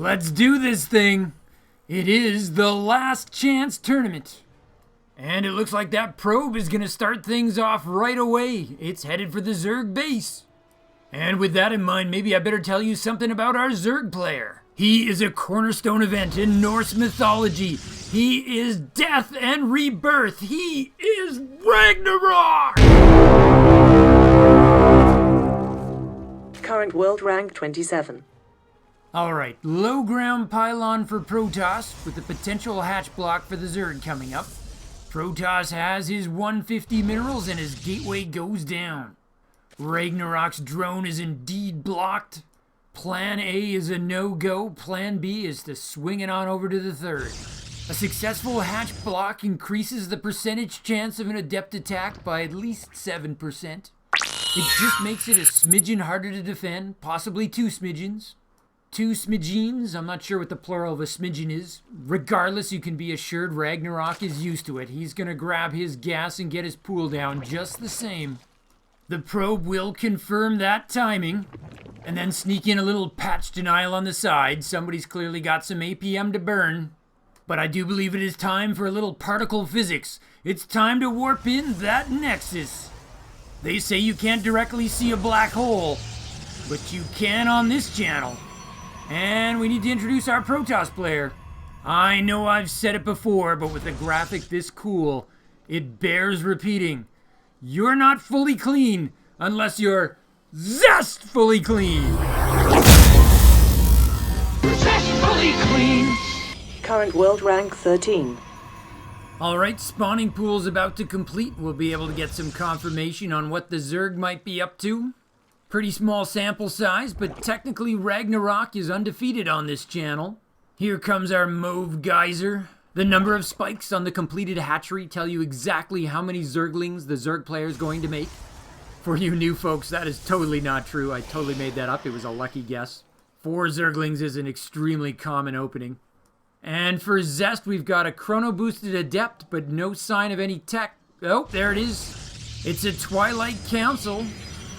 Let's do this thing. It is the last chance tournament. And it looks like that probe is going to start things off right away. It's headed for the Zerg base. And with that in mind, maybe I better tell you something about our Zerg player. He is a cornerstone event in Norse mythology. He is death and rebirth. He is Ragnarok! Current world rank 27. Alright, low ground pylon for Protoss with the potential hatch block for the Zerg coming up. Protoss has his 150 minerals and his gateway goes down. Ragnarok's drone is indeed blocked. Plan A is a no-go. Plan B is to swing it on over to the third. A successful hatch block increases the percentage chance of an adept attack by at least 7%. It just makes it a smidgen harder to defend, possibly 2 smidgens. 2 smidgenes, I'm not sure what the plural of a smidgen is. Regardless, you can be assured Ragnarok is used to it. He's gonna grab his gas and get his pool down just the same. The probe will confirm that timing, and then sneak in a little patch denial on the side. Somebody's clearly got some APM to burn. But I do believe it is time for a little particle physics. It's time to warp in that nexus. They say you can't directly see a black hole, but you can on this channel. And we need to introduce our Protoss player. I know I've said it before, but with a graphic this cool, it bears repeating. You're not fully clean unless you're Zest fully clean. Zest fully clean. Current world rank 13. Alright, spawning pool's about to complete. We'll be able to get some confirmation on what the Zerg might be up to. Pretty small sample size, but technically Ragnarok is undefeated on this channel. Here comes our Mauve Geyser. The number of spikes on the completed hatchery tell you exactly how many Zerglings the Zerg player is going to make. For you new folks, that is totally not true. I totally made that up. It was a lucky guess. 4 Zerglings is an extremely common opening. And for Zest, we've got a chrono-boosted Adept, but no sign of any tech. Oh, there it is. It's a Twilight Council.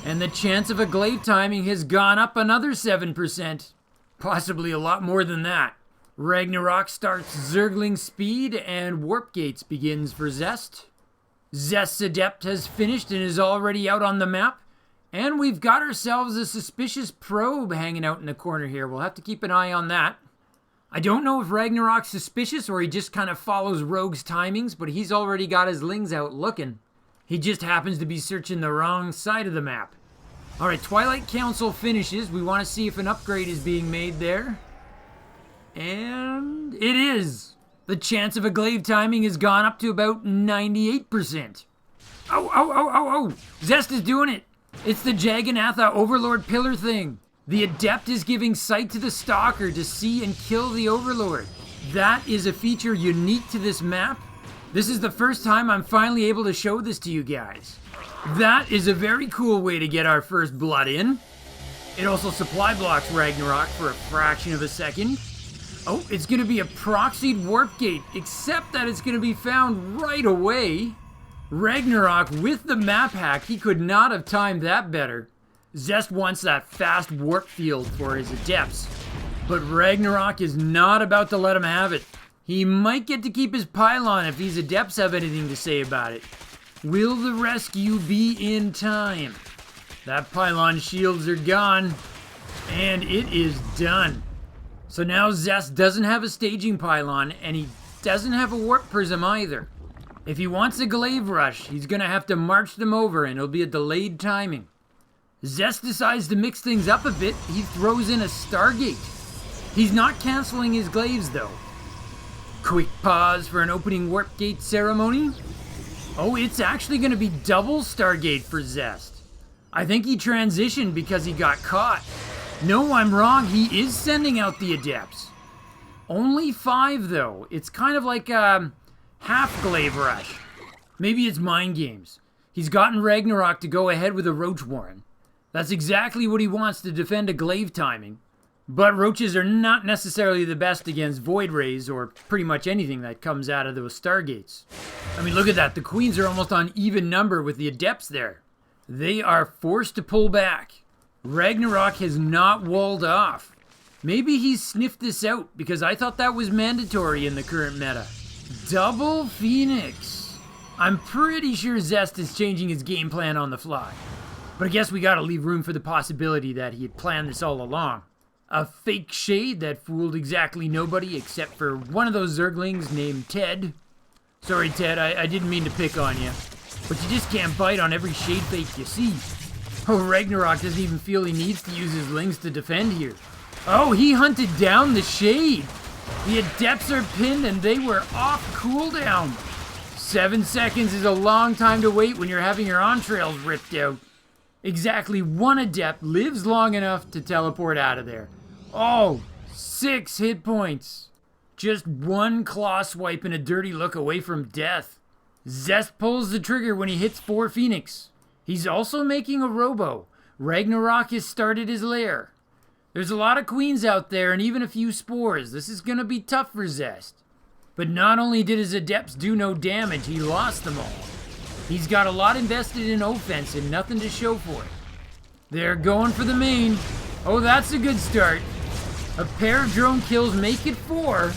And the chance of a glaive timing has gone up another 7%. Possibly a lot more than that. Ragnarok starts Zergling speed and Warp Gates begins for Zest. Zest's Adept has finished and is already out on the map. And we've got ourselves a suspicious probe hanging out in the corner here. We'll have to keep an eye on that. I don't know if Ragnarok's suspicious or he just kind of follows Rogue's timings, but he's already got his lings out looking. He just happens to be searching the wrong side of the map. Alright, Twilight Council finishes. We want to see if an upgrade is being made there. And it is. The chance of a glaive timing has gone up to about 98%. Oh. Zest is doing it. It's the Jagannatha Overlord Pillar thing. The Adept is giving sight to the Stalker to see and kill the Overlord. That is a feature unique to this map. This is the first time I'm finally able to show this to you guys. That is a very cool way to get our first blood in. It also supply blocks Ragnarok for a fraction of a second. Oh, it's going to be a proxied warp gate, except that it's going to be found right away. Ragnarok with the map hack, he could not have timed that better. Zest wants that fast warp field for his Adepts, but Ragnarok is not about to let him have it. He might get to keep his pylon if these Adepts have anything to say about it. Will the rescue be in time? That pylon shields are gone, and it is done. So now Zest doesn't have a staging pylon, and he doesn't have a warp prism either. If he wants a glaive rush, he's going to have to march them over, and it'll be a delayed timing. Zest decides to mix things up a bit. He throws in a Stargate. He's not canceling his glaives, though. Quick pause for an opening warp gate ceremony. Oh, it's actually going to be double Stargate for Zest. I think he transitioned because he got caught. No, I'm wrong. He is sending out the Adepts. Only 5, though. It's kind of like a half glaive rush. Maybe it's mind games. He's gotten Ragnarok to go ahead with a Roach Warren. That's exactly what he wants to defend a glaive timing. But roaches are not necessarily the best against Void Rays or pretty much anything that comes out of those Stargates. I mean, look at that. The Queens are almost on even number with the Adepts there. They are forced to pull back. Ragnarok has not walled off. Maybe he sniffed this out because I thought that was mandatory in the current meta. Double Phoenix. I'm pretty sure Zest is changing his game plan on the fly. But I guess we gotta leave room for the possibility that he had planned this all along. A fake shade that fooled exactly nobody except for one of those Zerglings named Ted. Sorry, Ted, I didn't mean to pick on you. But you just can't bite on every shade fake you see. Oh, Ragnarok doesn't even feel he needs to use his lings to defend here. Oh, he hunted down the shade. The Adepts are pinned and they were off cooldown. 7 seconds is a long time to wait when you're having your entrails ripped out. Exactly one Adept lives long enough to teleport out of there. Oh, 6 hit points. Just one claw swipe and a dirty look away from death. Zest pulls the trigger when he hits 4 Phoenix. He's also making a robo. Ragnarok has started his lair. There's a lot of queens out there and even a few spores. This is gonna be tough for Zest. But not only did his Adepts do no damage, he lost them all. He's got a lot invested in offense and nothing to show for it. They're going for the main. Oh, that's a good start. A pair of drone kills make it 4.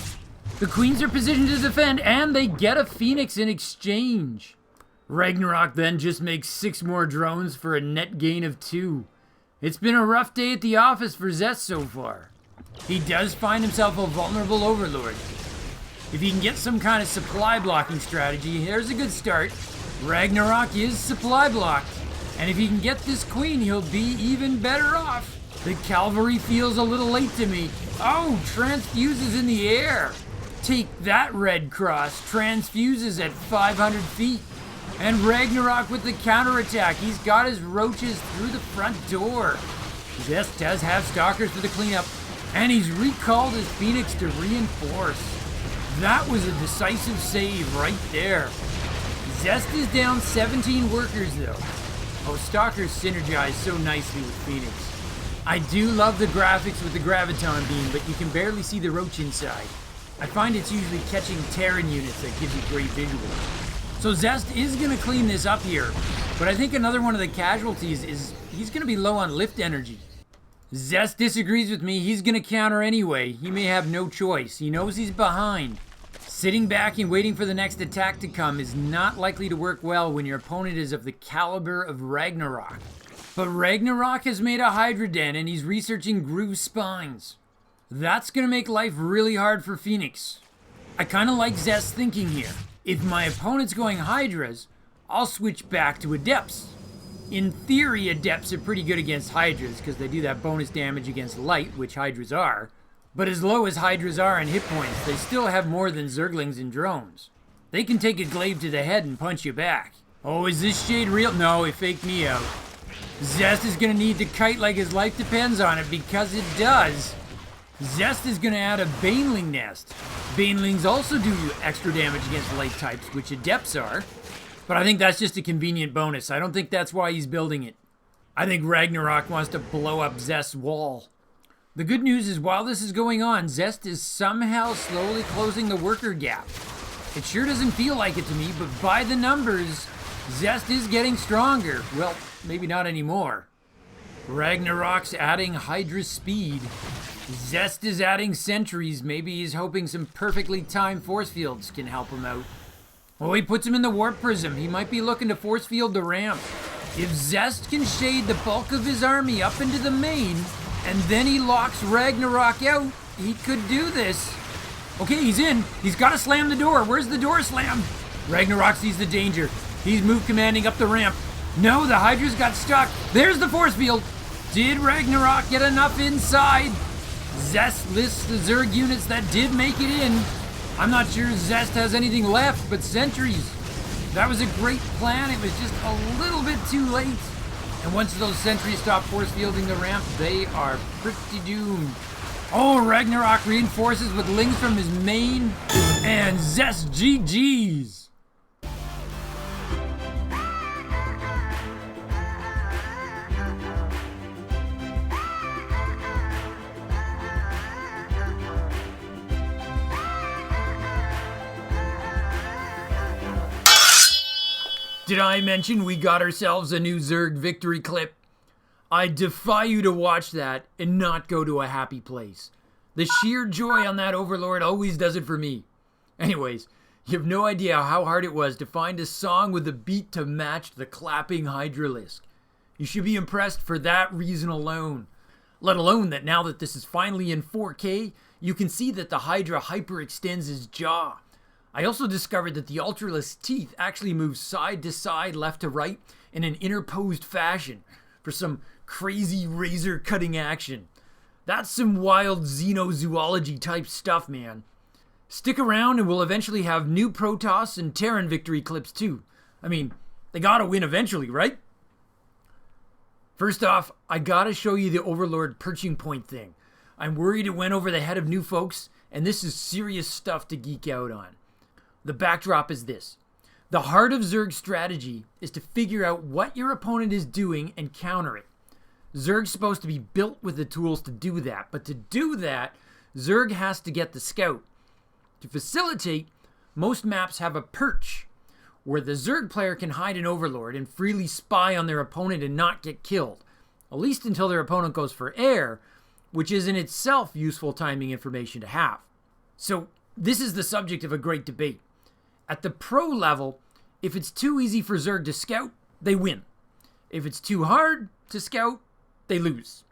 The queens are positioned to defend and they get a Phoenix in exchange. Ragnarok then just makes 6 more drones for a net gain of 2. It's been a rough day at the office for Zest so far. He does find himself a vulnerable overlord. If he can get some kind of supply blocking strategy, there's a good start. Ragnarok is supply blocked. And if he can get this queen, he'll be even better off. The cavalry feels a little late to me. Oh, transfuses in the air. Take that, Red Cross. Transfuses at 500 feet. And Ragnarok with the counterattack. He's got his roaches through the front door. Zest does have stalkers for the cleanup. And he's recalled his Phoenix to reinforce. That was a decisive save right there. Zest is down 17 workers though. Oh, stalkers synergize so nicely with Phoenix. I do love the graphics with the graviton beam, but you can barely see the roach inside. I find it's usually catching Terran units that gives you great visual. So Zest is going to clean this up here, but I think another one of the casualties is he's going to be low on lift energy. Zest disagrees with me. He's going to counter anyway. He may have no choice. He knows he's behind. Sitting back and waiting for the next attack to come is not likely to work well when your opponent is of the caliber of Ragnarok. But Ragnarok has made a Hydra Den and he's researching groove spines. That's going to make life really hard for Phoenix. I kind of like Zest's thinking here. If my opponent's going Hydras, I'll switch back to Adepts. In theory, Adepts are pretty good against Hydras because they do that bonus damage against light, which Hydras are. But as low as Hydras are in hit points, they still have more than Zerglings and drones. They can take a glaive to the head and punch you back. Oh, is this shade real? No, it faked me out. Zest is going to need to kite like his life depends on it because it does. Zest is going to add a Baneling nest. Banelings also do extra damage against light types, which Adepts are. But I think that's just a convenient bonus. I don't think that's why he's building it. I think Ragnarok wants to blow up Zest's wall. The good news is while this is going on, Zest is somehow slowly closing the worker gap. It sure doesn't feel like it to me, but by the numbers, Zest is getting stronger. Well, maybe not anymore. Ragnarok's adding Hydra speed. Zest is adding sentries. Maybe he's hoping some perfectly timed force fields can help him out. Oh, he puts him in the warp prism. He might be looking to force field the ramp. If Zest can shade the bulk of his army up into the main, and then he locks Ragnarok out, he could do this. Okay, he's in. He's got to slam the door. Where's the door slam? Ragnarok sees the danger. He's move commanding up the ramp. No, the Hydra's got stuck. There's the force field. Did Ragnarok get enough inside? Zest lists the Zerg units that did make it in. I'm not sure Zest has anything left but sentries. That was a great plan. It was just a little bit too late. And once those sentries stop force fielding the ramp, they are pretty doomed. Oh, Ragnarok reinforces with lings from his main. And Zest GG's. Did I mention we got ourselves a new Zerg victory clip? I defy you to watch that and not go to a happy place. The sheer joy on that Overlord always does it for me. Anyways, you have no idea how hard it was to find a song with a beat to match the clapping Hydralisk. You should be impressed for that reason alone. Let alone that now that this is finally in 4K, you can see that the Hydra hyperextends his jaw. I also discovered that the Ultralisk's teeth actually move side to side, left to right, in an interposed fashion for some crazy razor-cutting action. That's some wild xenozoology type stuff, man. Stick around and we'll eventually have new Protoss and Terran victory clips too. I mean, they gotta win eventually, right? First off, I gotta show you the Overlord perching point thing. I'm worried it went over the head of new folks, and this is serious stuff to geek out on. The backdrop is this. The heart of Zerg's strategy is to figure out what your opponent is doing and counter it. Zerg's supposed to be built with the tools to do that, but to do that, Zerg has to get the scout. To facilitate, most maps have a perch, where the Zerg player can hide an Overlord and freely spy on their opponent and not get killed, at least until their opponent goes for air, which is in itself useful timing information to have. So this is the subject of a great debate. At the pro level, if it's too easy for Zerg to scout, they win. If it's too hard to scout, they lose.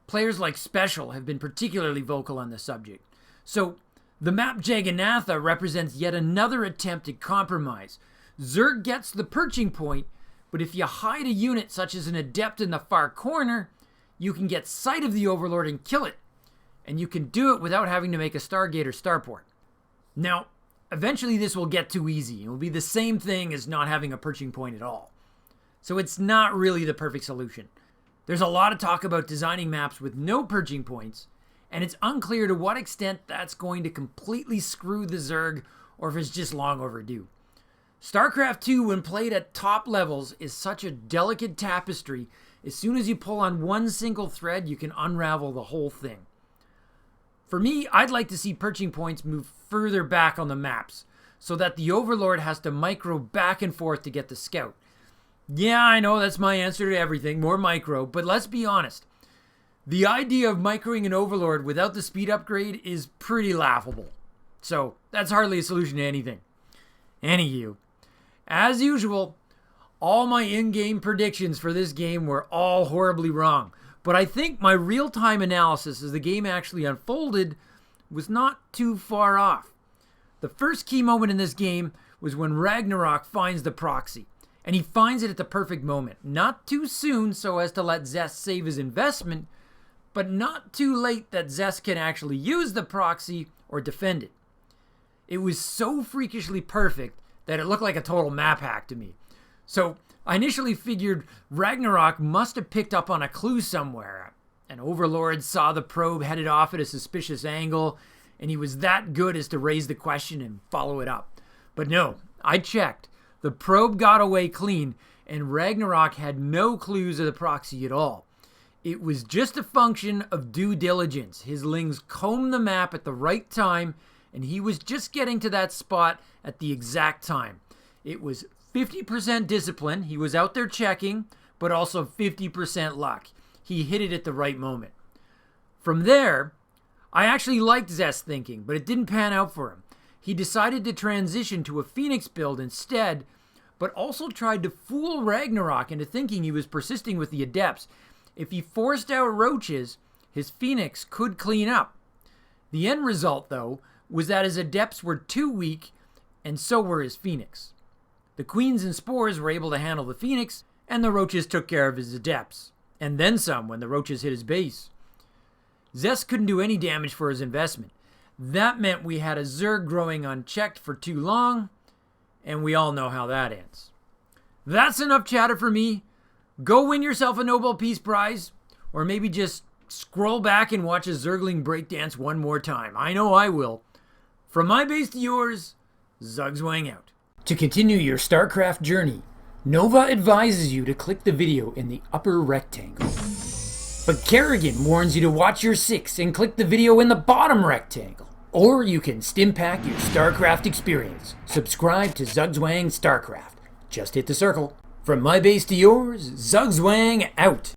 Players like Special have been particularly vocal on the subject. So the map Jagannatha represents yet another attempt at compromise. Zerg gets the perching point, but if you hide a unit such as an Adept in the far corner, you can get sight of the Overlord and kill it. And you can do it without having to make a Stargate or Starport. Now, eventually this will get too easy. It will be the same thing as not having a perching point at all. So it's not really the perfect solution. There's a lot of talk about designing maps with no perching points, and it's unclear to what extent that's going to completely screw the Zerg or if it's just long overdue. Starcraft 2, when played at top levels, is such a delicate tapestry. As soon as you pull on one single thread, you can unravel the whole thing. For me, I'd like to see perching points move further back on the maps, so that the Overlord has to micro back and forth to get the scout. Yeah, I know that's my answer to everything, more micro, but let's be honest. The idea of microing an Overlord without the speed upgrade is pretty laughable. So, that's hardly a solution to anything. Anywho, as usual, all my in-game predictions for this game were all horribly wrong, but I think my real-time analysis as the game actually unfolded was not too far off. The first key moment in this game was when Ragnarok finds the proxy. And he finds it at the perfect moment. Not too soon so as to let Zest save his investment, but not too late that Zest can actually use the proxy or defend it. It was so freakishly perfect that it looked like a total map hack to me. So I initially figured Ragnarok must have picked up on a clue somewhere. An Overlord saw the probe headed off at a suspicious angle, and he was that good as to raise the question and follow it up. But no, I checked. The probe got away clean, and Ragnarok had no clues of the proxy at all. It was just a function of due diligence. His lings combed the map at the right time, and he was just getting to that spot at the exact time. It was 50% discipline. He was out there checking, but also 50% luck. He hit it at the right moment. From there, I actually liked Zest's thinking, but it didn't pan out for him. He decided to transition to a Phoenix build instead, but also tried to fool Ragnarok into thinking he was persisting with the Adepts. If he forced out roaches, his Phoenix could clean up. The end result, though, was that his Adepts were too weak, and so were his Phoenix. The Queens and Spores were able to handle the Phoenix, and the roaches took care of his Adepts. And then some when the roaches hit his base. Zest couldn't do any damage for his investment. That meant we had a Zerg growing unchecked for too long, and we all know how that ends. That's enough chatter for me. Go win yourself a Nobel Peace Prize, or maybe just scroll back and watch a Zergling breakdance one more time. I know I will. From my base to yours, Zugzwang out. To continue your StarCraft journey, Nova advises you to click the video in the upper rectangle. But Kerrigan warns you to watch your 6 and click the video in the bottom rectangle. Or you can stimpack your StarCraft experience. Subscribe to Zugzwang StarCraft. Just hit the circle. From my base to yours, Zugzwang out.